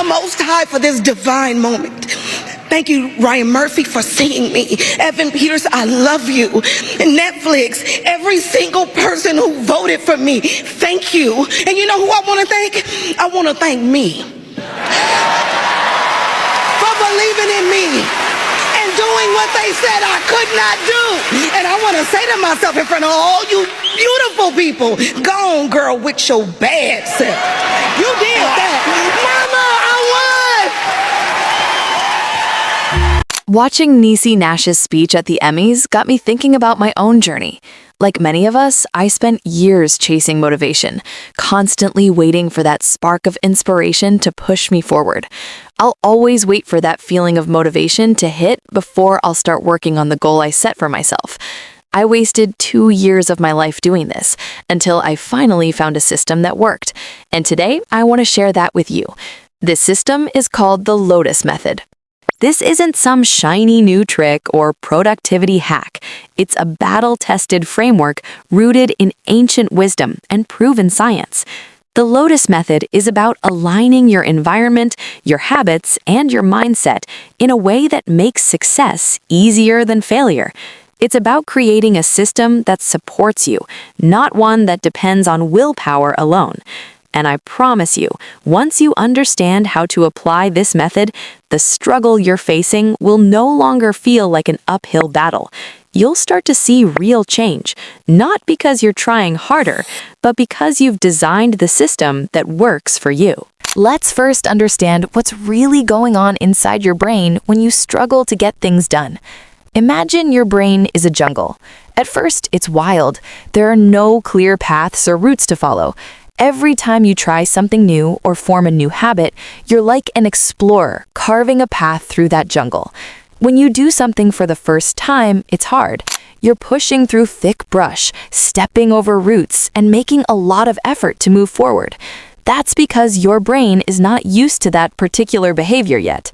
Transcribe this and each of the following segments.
Most High for this divine moment. Thank you, Ryan Murphy, for seeing me. Evan Peters, I love you. Netflix, every single person who voted for me, thank you. And you know who I want to thank? I want to thank me for believing in me and doing what they said I could not do. And I want to say to myself in front of all you beautiful people, go on, girl, with your bad self. You did that. Mama, I won. Watching Niecy Nash's speech at the Emmys got me thinking about my own journey. Like many of us, I spent years chasing motivation, constantly waiting for that spark of inspiration to push me forward. I'll always wait for that feeling of motivation to hit before I'll start working on the goal I set for myself. I wasted 2 years of my life doing this until I finally found a system that worked. And today, I want to share that with you. This system is called the Lotus Method. This isn't some shiny new trick or productivity hack. It's a battle-tested framework rooted in ancient wisdom and proven science. The Lotus Method is about aligning your environment, your habits, and your mindset in a way that makes success easier than failure. It's about creating a system that supports you, not one that depends on willpower alone. And I promise you, once you understand how to apply this method, the struggle you're facing will no longer feel like an uphill battle. You'll start to see real change, not because you're trying harder, but because you've designed the system that works for you. Let's first understand what's really going on inside your brain when you struggle to get things done. Imagine your brain is a jungle. At first, it's wild. There are no clear paths or routes to follow. Every time you try something new or form a new habit, you're like an explorer carving a path through that jungle. When you do something for the first time, it's hard. You're pushing through thick brush, stepping over roots, and making a lot of effort to move forward. That's because your brain is not used to that particular behavior yet.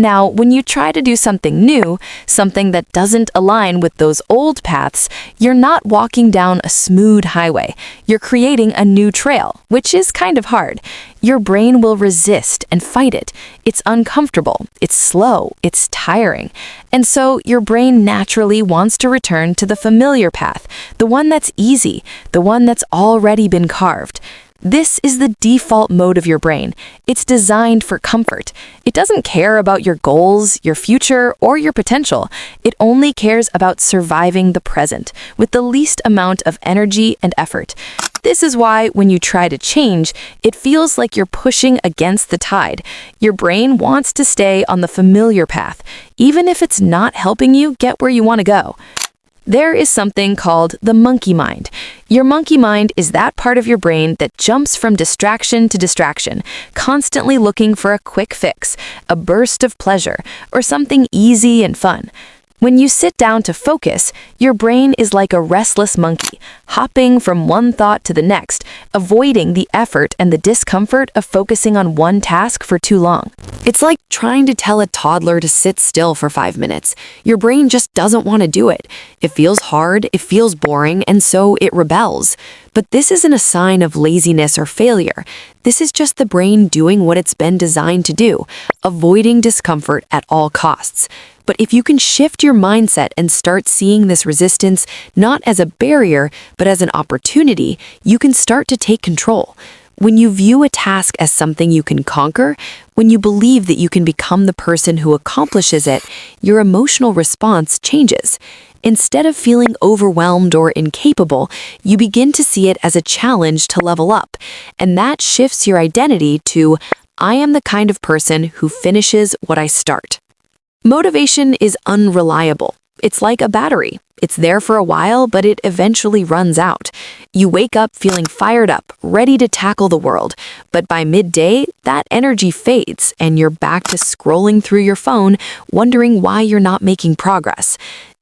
Now, when you try to do something new, something that doesn't align with those old paths, you're not walking down a smooth highway. You're creating a new trail, which is kind of hard. Your brain will resist and fight it. It's uncomfortable, it's slow, it's tiring. And so your brain naturally wants to return to the familiar path, the one that's easy, the one that's already been carved. This is the default mode of your brain. It's designed for comfort. It doesn't care about your goals, your future, or your potential. It only cares about surviving the present with the least amount of energy and effort. This is why when you try to change, it feels like you're pushing against the tide. Your brain wants to stay on the familiar path, even if it's not helping you get where you want to go. There is something called the monkey mind. Your monkey mind is that part of your brain that jumps from distraction to distraction, constantly looking for a quick fix, a burst of pleasure, or something easy and fun. When you sit down to focus, your brain is like a restless monkey, hopping from one thought to the next, avoiding the effort and the discomfort of focusing on one task for too long. It's like trying to tell a toddler to sit still for 5 minutes. Your brain just doesn't want to do it. It feels hard, it feels boring, and so it rebels. But this isn't a sign of laziness or failure. This is just the brain doing what it's been designed to do, avoiding discomfort at all costs. But if you can shift your mindset and start seeing this resistance not as a barrier, but as an opportunity, you can start to take control. When you view a task as something you can conquer, when you believe that you can become the person who accomplishes it, your emotional response changes. Instead of feeling overwhelmed or incapable, you begin to see it as a challenge to level up. And that shifts your identity to, I am the kind of person who finishes what I start. Motivation is unreliable. It's like a battery. It's there for a while, but it eventually runs out. You wake up feeling fired up, ready to tackle the world. But by midday, that energy fades, and you're back to scrolling through your phone, wondering why you're not making progress.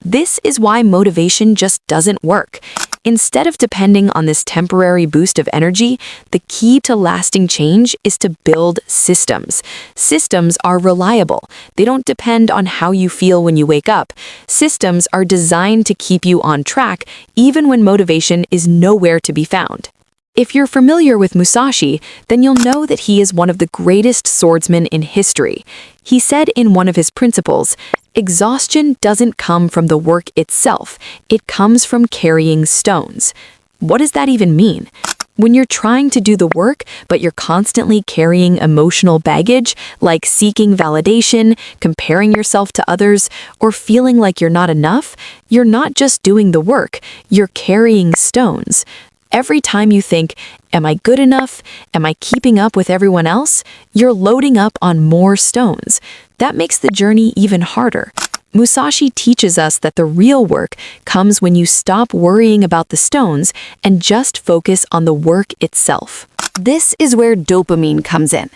This is why motivation just doesn't work. Instead of depending on this temporary boost of energy, the key to lasting change is to build systems. Systems are reliable. They don't depend on how you feel when you wake up. Systems are designed to keep you on track even when motivation is nowhere to be found. If you're familiar with Musashi, then you'll know that he is one of the greatest swordsmen in history. He said in one of his principles, "Exhaustion doesn't come from the work itself, it comes from carrying stones." What does that even mean? When you're trying to do the work, but you're constantly carrying emotional baggage, like seeking validation, comparing yourself to others, or feeling like you're not enough, you're not just doing the work, you're carrying stones. Every time you think, "Am I good enough? Am I keeping up with everyone else?" you're loading up on more stones. That makes the journey even harder. Musashi teaches us that the real work comes when you stop worrying about the stones and just focus on the work itself. This is where dopamine comes in.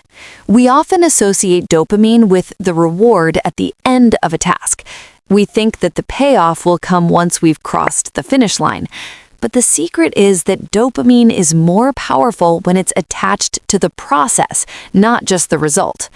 We often associate dopamine with the reward at the end of a task. We think that the payoff will come once we've crossed the finish line. But the secret is that dopamine is more powerful when it's attached to the process, not just the result.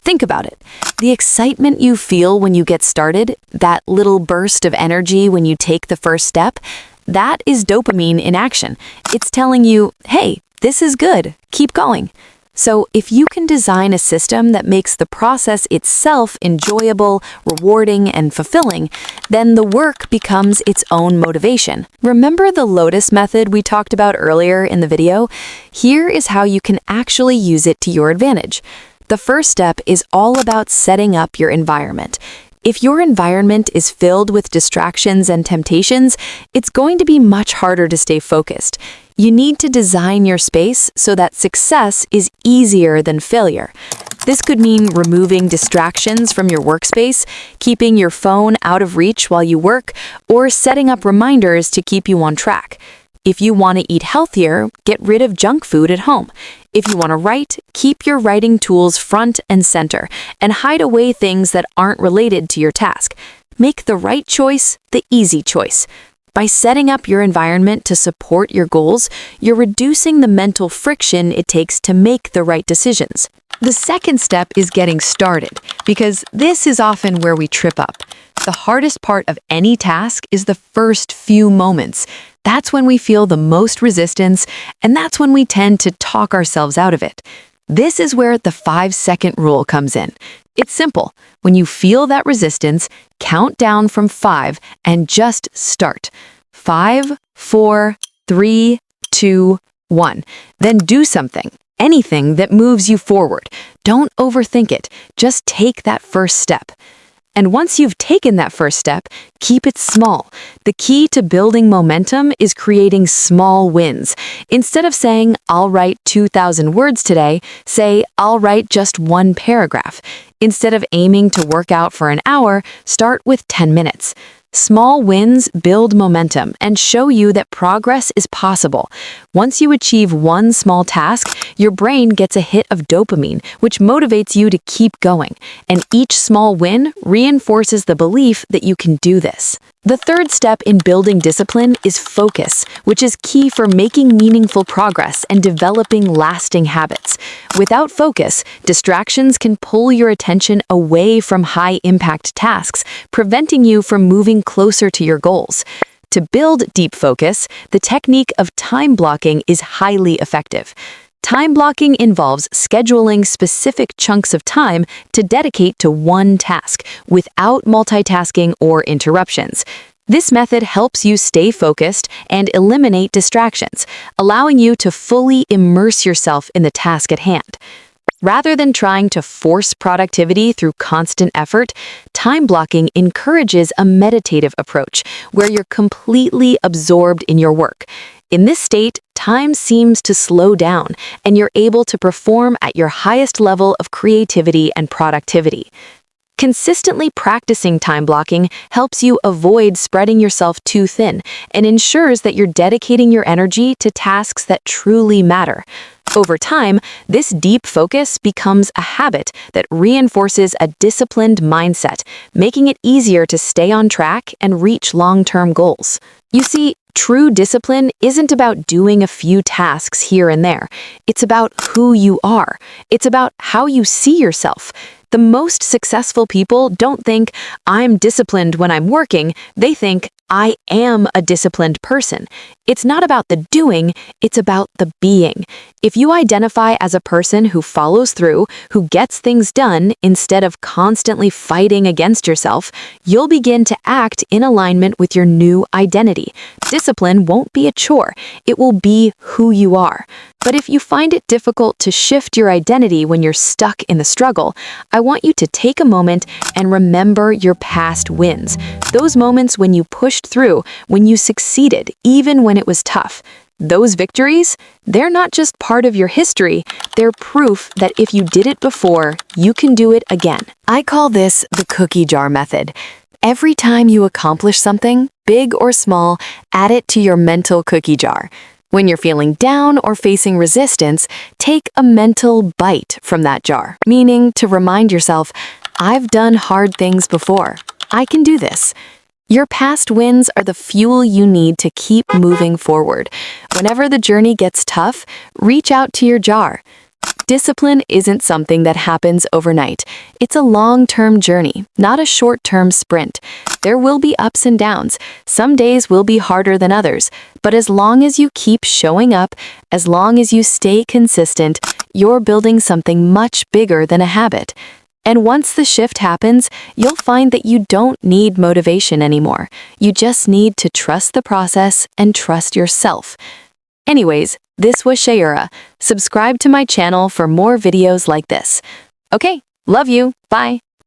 Think about it. The excitement you feel when you get started, that little burst of energy when you take the first step, that is dopamine in action. It's telling you, "Hey, this is good. Keep going." So if you can design a system that makes the process itself enjoyable, rewarding, and fulfilling, then the work becomes its own motivation. Remember the Lotus Method we talked about earlier in the video? Here is how you can actually use it to your advantage. The first step is all about setting up your environment. If your environment is filled with distractions and temptations, it's going to be much harder to stay focused. You need to design your space so that success is easier than failure. This could mean removing distractions from your workspace, keeping your phone out of reach while you work, or setting up reminders to keep you on track. If you want to eat healthier, get rid of junk food at home. If you want to write, keep your writing tools front and center, and hide away things that aren't related to your task. Make the right choice the easy choice. By setting up your environment to support your goals, you're reducing the mental friction it takes to make the right decisions. The second step is getting started, because this is often where we trip up. The hardest part of any task is the first few moments. That's when we feel the most resistance, and that's when we tend to talk ourselves out of it. This is where the 5-second rule comes in. It's simple. When you feel that resistance, count down from 5 and just start. 5, 4, 3, 2, 1. Then do something. Anything that moves you forward. Don't overthink it. Just take that first step. And once you've taken that first step, keep it small. The key to building momentum is creating small wins. Instead of saying, "I'll write 2,000 words today," say, "I'll write just 1 paragraph." Instead of aiming to work out for an hour, start with 10 minutes. Small wins build momentum and show you that progress is possible. Once you achieve one small task, your brain gets a hit of dopamine, which motivates you to keep going. And each small win reinforces the belief that you can do this. The third step in building discipline is focus, which is key for making meaningful progress and developing lasting habits. Without focus, distractions can pull your attention away from high-impact tasks, preventing you from moving closer to your goals. To build deep focus, the technique of time blocking is highly effective. Time blocking involves scheduling specific chunks of time to dedicate to one task without multitasking or interruptions. This method helps you stay focused and eliminate distractions, allowing you to fully immerse yourself in the task at hand. Rather than trying to force productivity through constant effort, time blocking encourages a meditative approach where you're completely absorbed in your work. In this state, time seems to slow down, and you're able to perform at your highest level of creativity and productivity. Consistently practicing time blocking helps you avoid spreading yourself too thin and ensures that you're dedicating your energy to tasks that truly matter. Over time, this deep focus becomes a habit that reinforces a disciplined mindset, making it easier to stay on track and reach long-term goals. You see, true discipline isn't about doing a few tasks here and there. It's about who you are. It's about how you see yourself. The most successful people don't think, "I'm disciplined when I'm working." They think, I am a disciplined person. It's not about the doing, it's about the being. If you identify as a person who follows through, who gets things done instead of constantly fighting against yourself, you'll begin to act in alignment with your new identity. Discipline won't be a chore, it will be who you are. But if you find it difficult to shift your identity when you're stuck in the struggle, I want you to take a moment and remember your past wins. Those moments when you pushed through, when you succeeded, even when it was tough. Those victories, they're not just part of your history, they're proof that if you did it before, you can do it again. I call this the cookie jar method. Every time you accomplish something, big or small, add it to your mental cookie jar. When you're feeling down or facing resistance, take a mental bite from that jar, meaning to remind yourself, I've done hard things before. I can do this. Your past wins are the fuel you need to keep moving forward. Whenever the journey gets tough, reach out to your jar. Discipline isn't something that happens overnight. It's a long-term journey, not a short-term sprint. There will be ups and downs. Some days will be harder than others. But as long as you keep showing up, as long as you stay consistent, you're building something much bigger than a habit. And once the shift happens, you'll find that you don't need motivation anymore. You just need to trust the process and trust yourself. Anyways, this was Shayura. Subscribe to my channel for more videos like this. Okay, love you. Bye.